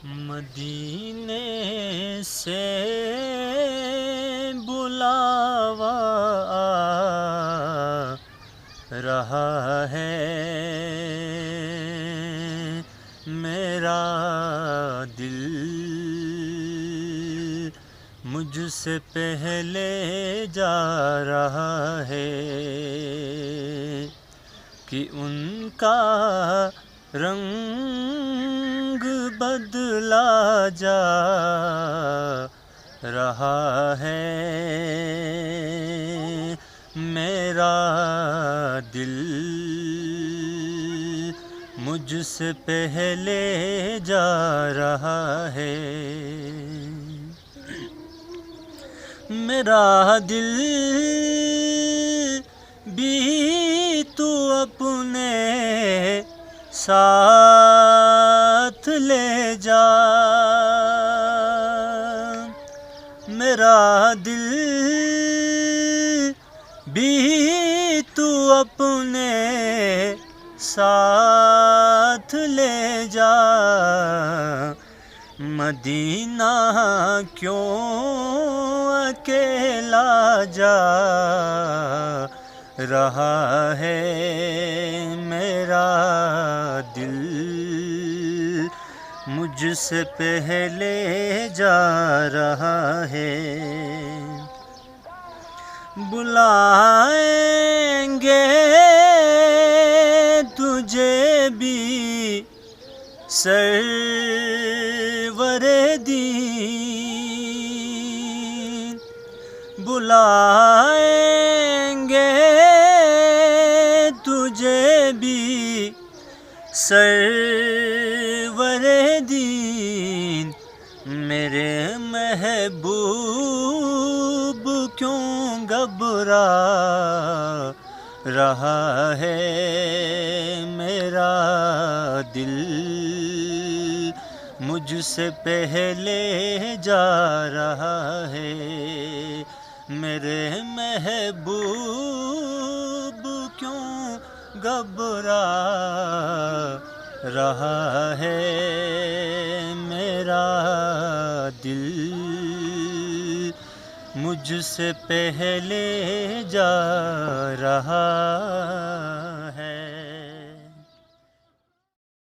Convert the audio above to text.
مدینے سے بلاوا آ رہا ہے، میرا دل مجھ سے پہلے جا رہا ہے کہ ان کا رنگ بدلا جا رہا ہے، میرا دل مجھ سے پہلے جا رہا ہے، میرا دل بھی تو اپنے ساتھ لے جا، میرا دل بھی تو اپنے ساتھ لے جا، مدینہ کیوں اکیلا جا رہا ہے، میرا دل مجھ سے پہلے جا رہا ہے، بلائیں گے تجھے بھی سرور دین، بلائیں گے تجھے بھی سرور دین، میرے محبوب کیوں گھبرا رہا ہے، میرا دل مجھ سے پہلے جا رہا ہے، میرے محبوب کیوں گھبرا رہا ہے، میرا دل مجھ سے پہلے جا رہا